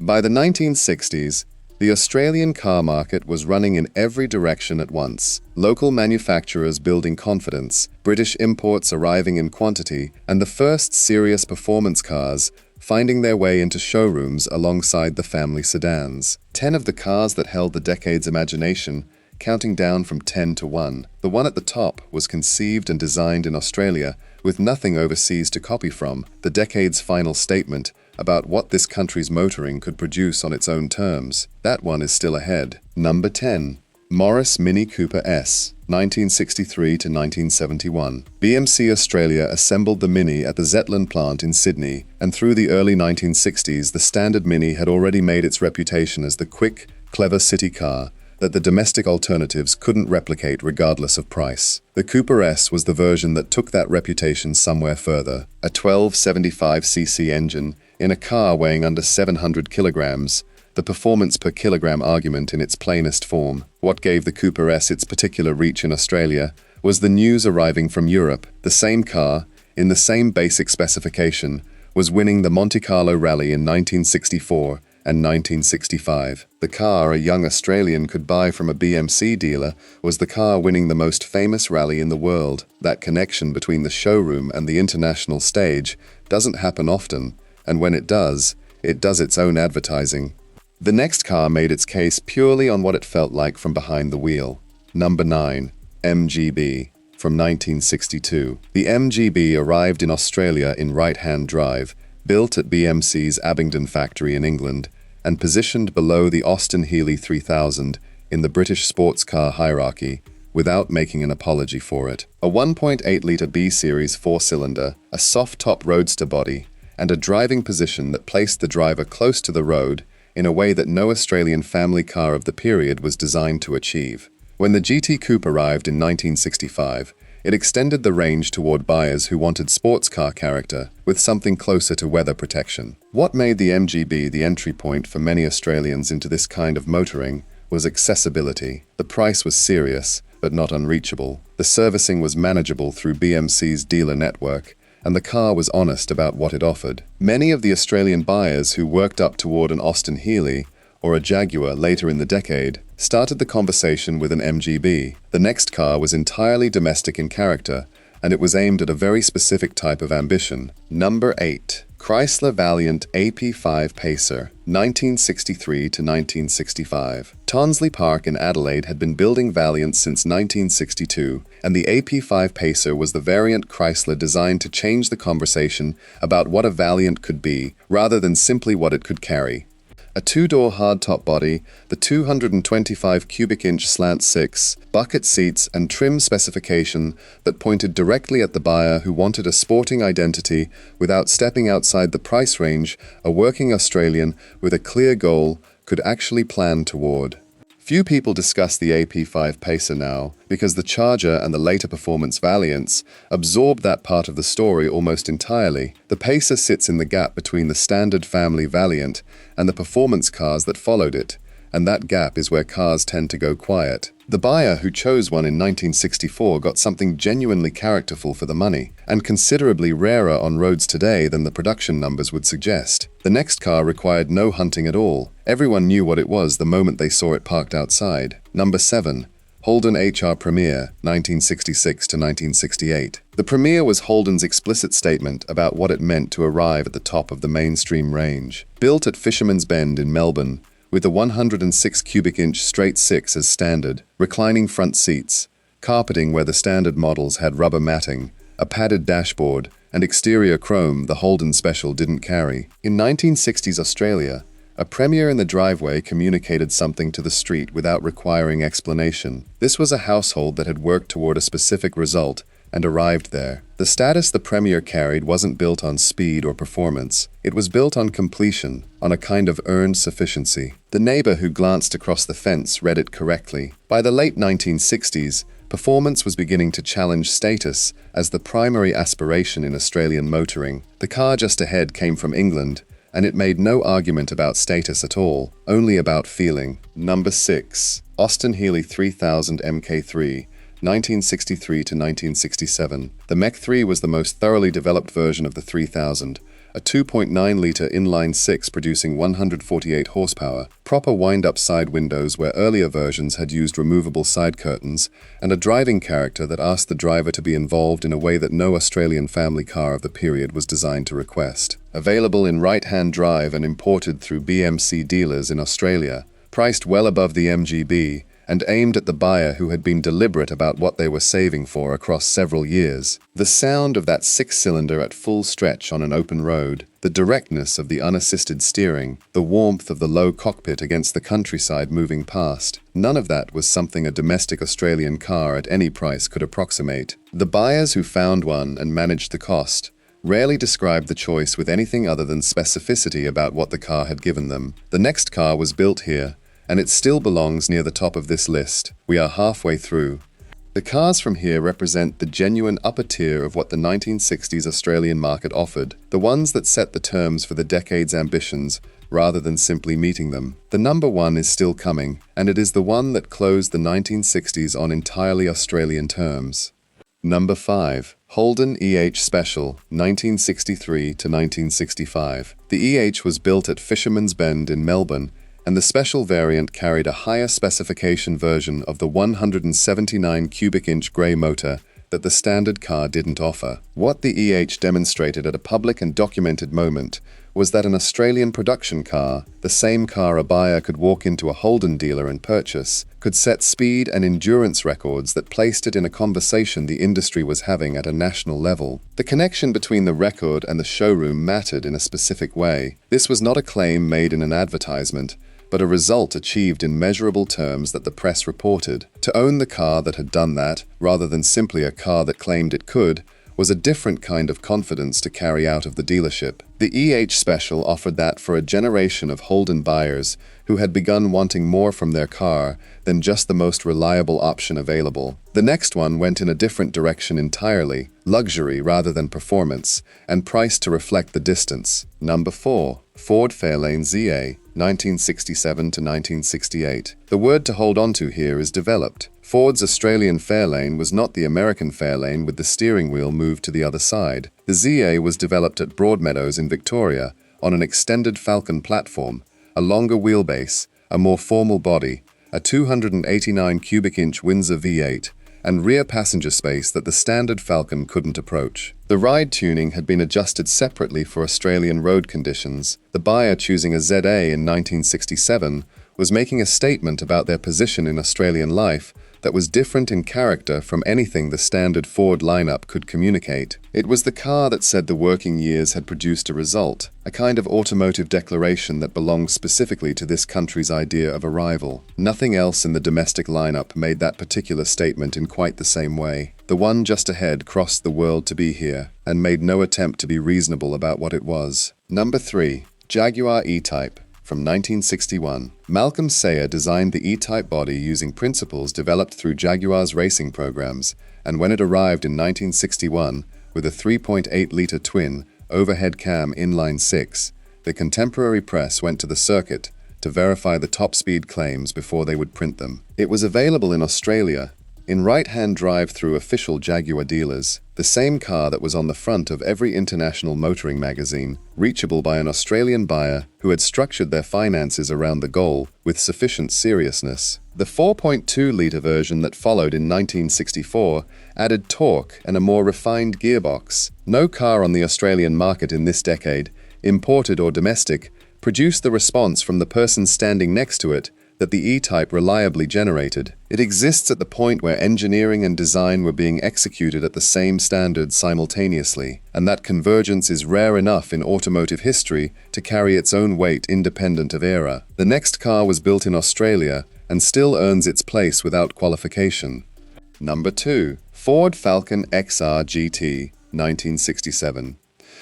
By the 1960s, the Australian car market was running in every direction at once. Local manufacturers building confidence, British imports arriving in quantity, and the first serious performance cars finding their way into showrooms alongside the family sedans. 10 of the cars that held the decade's imagination, counting down from 10 to 1. The one at the top was conceived and designed in Australia, with nothing overseas to copy from, the decade's final statement about what this country's motoring could produce on its own terms. That one is still ahead. Number 10. Morris Mini Cooper S, 1963 to 1971. BMC Australia assembled the Mini at the Zetland plant in Sydney, and through the early 1960s, the standard Mini had already made its reputation as the quick, clever city car that the domestic alternatives couldn't replicate regardless of price. The Cooper S was the version that took that reputation somewhere further. A 1275cc engine in a car weighing under 700 kilograms, the performance per kilogram argument in its plainest form. What gave the Cooper S its particular reach in Australia was the news arriving from Europe. The same car, in the same basic specification, was winning the Monte Carlo Rally in 1964 and 1965. The car a young Australian could buy from a BMC dealer was the car winning the most famous rally in the world. That connection between the showroom and the international stage doesn't happen often, and when it does its own advertising. The next car made its case purely on what it felt like from behind the wheel. Number 9. MGB. From 1962. The MGB arrived in Australia in right-hand drive, built at BMC's Abingdon factory in England, and positioned below the Austin Healey 3000 in the British sports car hierarchy, without making an apology for it. A 1.8-litre B-Series four-cylinder, a soft-top roadster body, and a driving position that placed the driver close to the road in a way that no Australian family car of the period was designed to achieve. When the GT Coupe arrived in 1965, it extended the range toward buyers who wanted sports car character with something closer to weather protection. What made the MGB the entry point for many Australians into this kind of motoring was accessibility. The price was serious, but not unreachable. The servicing was manageable through BMC's dealer network, and the car was honest about what it offered. Many of the Australian buyers who worked up toward an Austin Healey or a Jaguar later in the decade started the conversation with an MGB. The next car was entirely domestic in character, and it was aimed at a very specific type of ambition. Number 8. Chrysler Valiant AP5 Pacer, 1963 to 1965. Tonsley Park in Adelaide had been building Valiants since 1962, and the AP5 Pacer was the variant Chrysler designed to change the conversation about what a Valiant could be, rather than simply what it could carry. A two-door hardtop body, the 225 cubic inch slant 6, bucket seats and trim specification that pointed directly at the buyer who wanted a sporting identity without stepping outside the price range a working Australian with a clear goal could actually plan toward. Few people discuss the AP5 Pacer now because the Charger and the later performance Valiants absorbed that part of the story almost entirely. The Pacer sits in the gap between the standard family Valiant and the performance cars that followed it, and that gap is where cars tend to go quiet. The buyer who chose one in 1964 got something genuinely characterful for the money, and considerably rarer on roads today than the production numbers would suggest. The next car required no hunting at all. Everyone knew what it was the moment they saw it parked outside. Number 7. Holden HR Premier, 1966 to 1968. The Premier was Holden's explicit statement about what it meant to arrive at the top of the mainstream range. Built at Fisherman's Bend in Melbourne, with a 106 cubic inch straight 6 as standard, reclining front seats, carpeting where the standard models had rubber matting, a padded dashboard, and exterior chrome the Holden Special didn't carry. In 1960s Australia, a Premier in the driveway communicated something to the street without requiring explanation. This was a household that had worked toward a specific result and arrived there. The status the Premier carried wasn't built on speed or performance. It was built on completion, on a kind of earned sufficiency. The neighbor who glanced across the fence read it correctly. By the late 1960s, performance was beginning to challenge status as the primary aspiration in Australian motoring. The car just ahead came from England, and it made no argument about status at all, only about feeling. Number 6. Austin Healey 3000 Mk3, 1963 to 1967. The Mk3 was the most thoroughly developed version of the 3000, a 2.9-litre inline-six producing 148 horsepower, proper wind-up side windows where earlier versions had used removable side curtains, and a driving character that asked the driver to be involved in a way that no Australian family car of the period was designed to request. Available in right-hand drive and imported through BMC dealers in Australia, priced well above the MGB, and aimed at the buyer who had been deliberate about what they were saving for across several years. The sound of that six-cylinder at full stretch on an open road, the directness of the unassisted steering, the warmth of the low cockpit against the countryside moving past, none of that was something a domestic Australian car at any price could approximate. The buyers who found one and managed the cost rarely described the choice with anything other than specificity about what the car had given them. The next car was built here, and it still belongs near the top of this list. We are halfway through. The cars from here represent the genuine upper tier of what the 1960s Australian market offered, the ones that set the terms for the decade's ambitions rather than simply meeting them. The number one is still coming, and it is the one that closed the 1960s on entirely Australian terms. Number 5. Holden EH Special, 1963 to 1965. The EH was built at Fisherman's Bend in Melbourne, and the special variant carried a higher specification version of the 179 cubic inch grey motor that the standard car didn't offer. What the EH demonstrated at a public and documented moment was that an Australian production car, the same car a buyer could walk into a Holden dealer and purchase, could set speed and endurance records that placed it in a conversation the industry was having at a national level. The connection between the record and the showroom mattered in a specific way. This was not a claim made in an advertisement, but a result achieved in measurable terms that the press reported. To own the car that had done that, rather than simply a car that claimed it could, was a different kind of confidence to carry out of the dealership. The EH Special offered that for a generation of Holden buyers who had begun wanting more from their car than just the most reliable option available. The next one went in a different direction entirely, luxury rather than performance, and priced to reflect the distance. Number 4. Ford Fairlane ZA, 1967 to 1968. The word to hold on to here is developed. Ford's Australian Fairlane was not the American Fairlane with the steering wheel moved to the other side. The ZA was developed at Broadmeadows in Victoria on an extended Falcon platform, a longer wheelbase, a more formal body, a 289 cubic inch Windsor V8, and rear passenger space that the standard Falcon couldn't approach. The ride tuning had been adjusted separately for Australian road conditions. The buyer choosing a ZA in 1967 was making a statement about their position in Australian life that was different in character from anything the standard Ford lineup could communicate. It was the car that said the working years had produced a result, a kind of automotive declaration that belonged specifically to this country's idea of arrival. Nothing else in the domestic lineup made that particular statement in quite the same way. The one just ahead crossed the world to be here, and made no attempt to be reasonable about what it was. Number 3. Jaguar E-Type. From 1961, Malcolm Sayer designed the E-Type body using principles developed through Jaguar's racing programs, and when it arrived in 1961 with a 3.8-litre twin overhead cam inline-six, the contemporary press went to the circuit to verify the top speed claims before they would print them. It was available in Australia in right-hand drive through official Jaguar dealers, the same car that was on the front of every international motoring magazine, reachable by an Australian buyer who had structured their finances around the goal with sufficient seriousness. The 4.2-litre version that followed in 1964 added torque and a more refined gearbox. No car on the Australian market in this decade, imported or domestic, produced the response from the person standing next to it that the E-Type reliably generated. It exists at the point where engineering and design were being executed at the same standards simultaneously, and that convergence is rare enough in automotive history to carry its own weight independent of era. The next car was built in Australia and still earns its place without qualification. Number 2. Ford Falcon XRGT, 1967.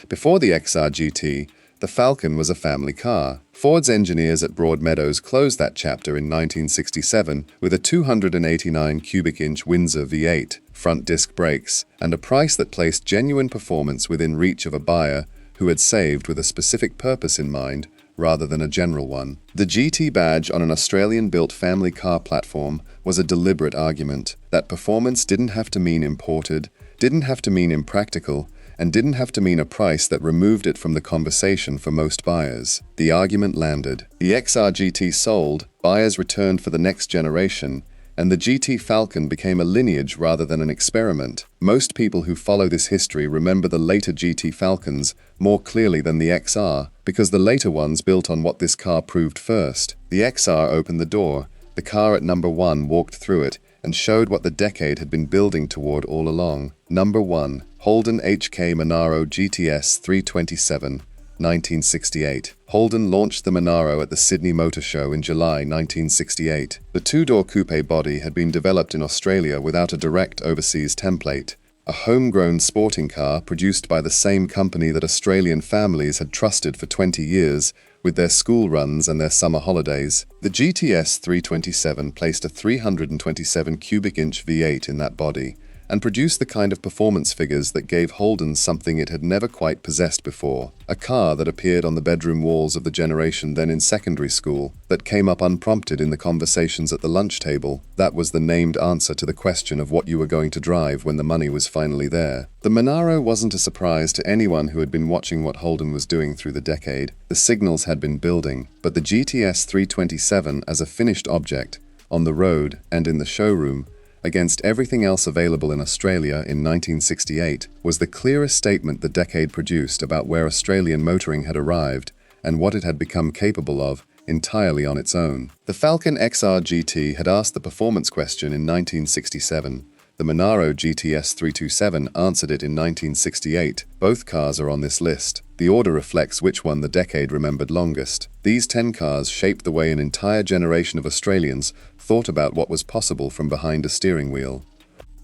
Before the XRGT, the Falcon was a family car. Ford's engineers at Broadmeadows closed that chapter in 1967 with a 289 cubic inch Windsor V8, front disc brakes, and a price that placed genuine performance within reach of a buyer who had saved with a specific purpose in mind rather than a general one. The GT badge on an Australian-built family car platform was a deliberate argument that performance didn't have to mean imported, didn't have to mean impractical, and didn't have to mean a price that removed it from the conversation for most buyers. The argument landed. The XRGT sold, buyers returned for the next generation, and the GT Falcon became a lineage rather than an experiment. Most people who follow this history remember the later GT Falcons more clearly than the XR, because the later ones built on what this car proved first. The XR opened the door, the car at number 1 walked through it, and showed what the decade had been building toward all along. Number 1. Holden HK Monaro GTS 327, 1968. Holden launched the Monaro at the Sydney Motor Show in July 1968. The two-door coupe body had been developed in Australia without a direct overseas template. A homegrown sporting car produced by the same company that Australian families had trusted for 20 years, with their school runs and their summer holidays. The GTS 327 placed a 327 cubic inch V8 in that body, and produced the kind of performance figures that gave Holden something it had never quite possessed before. A car that appeared on the bedroom walls of the generation then in secondary school, that came up unprompted in the conversations at the lunch table. That was the named answer to the question of what you were going to drive when the money was finally there. The Monaro wasn't a surprise to anyone who had been watching what Holden was doing through the decade. The signals had been building, but the GTS 327 as a finished object, on the road and in the showroom, against everything else available in Australia in 1968, was the clearest statement the decade produced about where Australian motoring had arrived and what it had become capable of entirely on its own. The Falcon XRGT had asked the performance question in 1967. The Monaro GTS 327 answered it in 1968. Both cars are on this list. The order reflects which one the decade remembered longest. These 10 cars shaped the way an entire generation of Australians thought about what was possible from behind a steering wheel.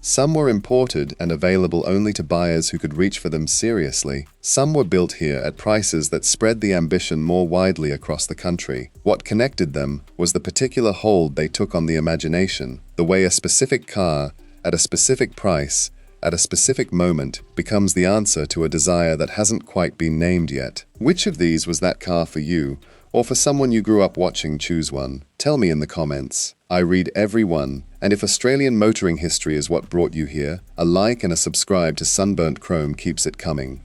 Some were imported and available only to buyers who could reach for them seriously. Some were built here at prices that spread the ambition more widely across the country. What connected them was the particular hold they took on the imagination, the way a specific car, at a specific price, at a specific moment, becomes the answer to a desire that hasn't quite been named yet. Which of these was that car for you, or for someone you grew up watching? Choose one. Tell me in the comments. I read every one, and if Australian motoring history is what brought you here, a like and a subscribe to Sunburnt Chrome keeps it coming.